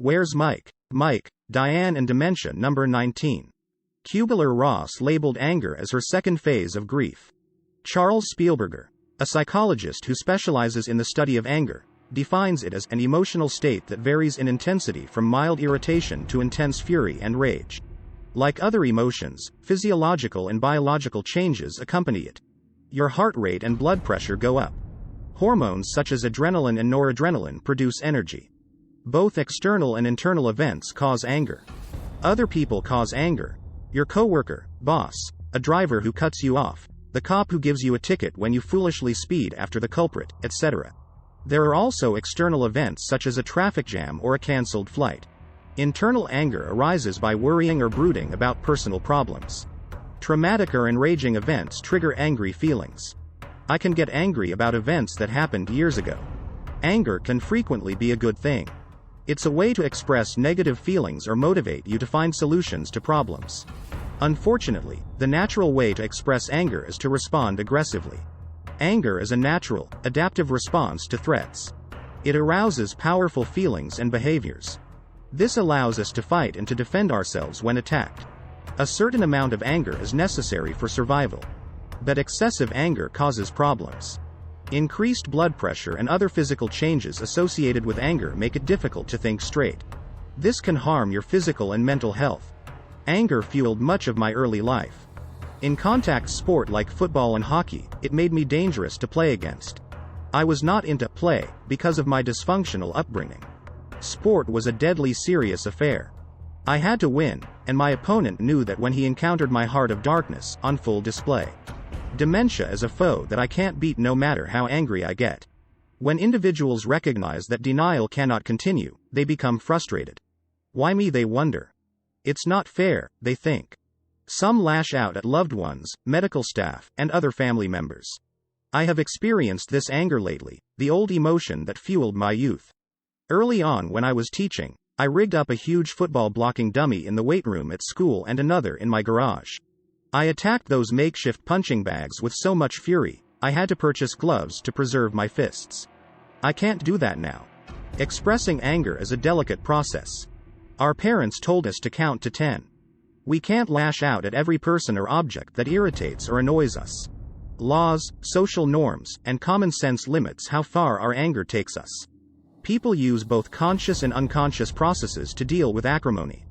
Where's Mike? Mike, Diane and Dementia number 19. Kubler-Ross labeled anger as her second phase of grief. Charles Spielberger, a psychologist who specializes in the study of anger, defines it as an emotional state that varies in intensity from mild irritation to intense fury and rage. Like other emotions, physiological and biological changes accompany it. Your heart rate and blood pressure go up. Hormones such as adrenaline and noradrenaline produce energy. Both external and internal events cause anger. Other people cause anger. Your coworker, boss, a driver who cuts you off, the cop who gives you a ticket when you foolishly speed after the culprit, etc. There are also external events such as a traffic jam or a cancelled flight. Internal anger arises by worrying or brooding about personal problems. Traumatic or enraging events trigger angry feelings. I can get angry about events that happened years ago. Anger can frequently be a good thing. It's a way to express negative feelings or motivate you to find solutions to problems. Unfortunately, the natural way to express anger is to respond aggressively. Anger is a natural, adaptive response to threats. It arouses powerful feelings and behaviors. This allows us to fight and to defend ourselves when attacked. A certain amount of anger is necessary for survival. But excessive anger causes problems. Increased blood pressure and other physical changes associated with anger make it difficult to think straight. This can harm your physical and mental health. Anger fueled much of my early life. In contact sport like football and hockey, it made me dangerous to play against. I was not into play because of my dysfunctional upbringing. Sport was a deadly serious affair. I had to win, and my opponent knew that when he encountered my heart of darkness on full display. Dementia is a foe that I can't beat no matter how angry I get. When individuals recognize that denial cannot continue, they become frustrated. Why me, they wonder. It's not fair, they think. Some lash out at loved ones, medical staff, and other family members. I have experienced this anger lately, the old emotion that fueled my youth. Early on when I was teaching, I rigged up a huge football blocking dummy in the weight room at school and another in my garage. I attacked those makeshift punching bags with so much fury, I had to purchase gloves to preserve my fists. I can't do that now. Expressing anger is a delicate process. Our parents told us to count to 10. We can't lash out at every person or object that irritates or annoys us. Laws, social norms, and common sense limits how far our anger takes us. People use both conscious and unconscious processes to deal with acrimony.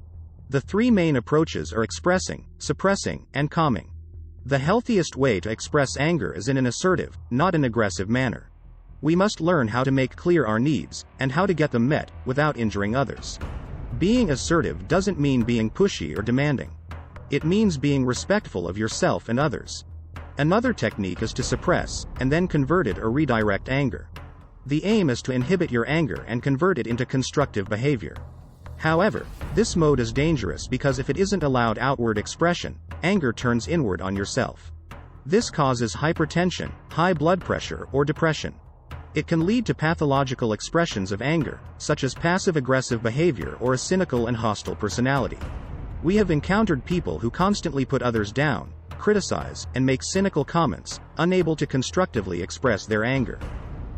The three main approaches are expressing, suppressing, and calming. The healthiest way to express anger is in an assertive, not an aggressive manner. We must learn how to make clear our needs, and how to get them met, without injuring others. Being assertive doesn't mean being pushy or demanding. It means being respectful of yourself and others. Another technique is to suppress, and then convert it or redirect anger. The aim is to inhibit your anger and convert it into constructive behavior. However, this mode is dangerous because if it isn't allowed outward expression, anger turns inward on yourself. This causes hypertension, high blood pressure, or depression. It can lead to pathological expressions of anger, such as passive-aggressive behavior or a cynical and hostile personality. We have encountered people who constantly put others down, criticize, and make cynical comments, unable to constructively express their anger.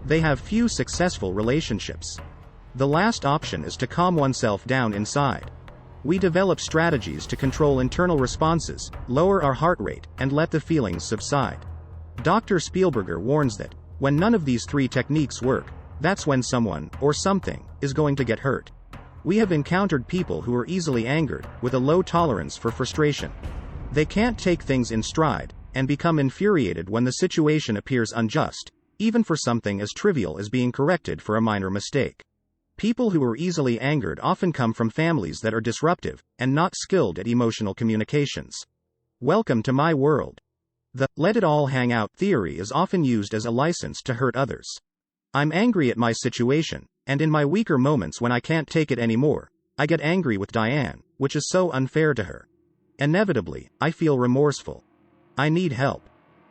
They have few successful relationships. The last option is to calm oneself down inside. We develop strategies to control internal responses, lower our heart rate, and let the feelings subside. Dr. Spielberger warns that, when none of these three techniques work, that's when someone, or something, is going to get hurt. We have encountered people who are easily angered, with a low tolerance for frustration. They can't take things in stride, and become infuriated when the situation appears unjust, even for something as trivial as being corrected for a minor mistake. People who are easily angered often come from families that are disruptive, and not skilled at emotional communications. Welcome to my world. The "let it all hang out" theory is often used as a license to hurt others. I'm angry at my situation, and in my weaker moments when I can't take it anymore, I get angry with Diane, which is so unfair to her. Inevitably, I feel remorseful. I need help.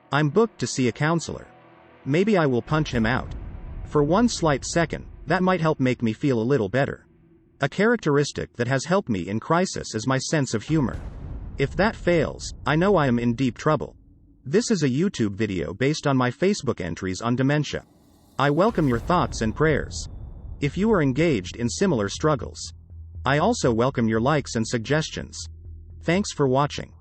I'm booked to see a counselor. Maybe I will punch him out. For one slight second, that might help make me feel a little better. A characteristic that has helped me in crisis is my sense of humor. If that fails, I know I am in deep trouble. This is a YouTube video based on my Facebook entries on dementia. I welcome your thoughts and prayers. If you are engaged in similar struggles, I also welcome your likes and suggestions. Thanks for watching.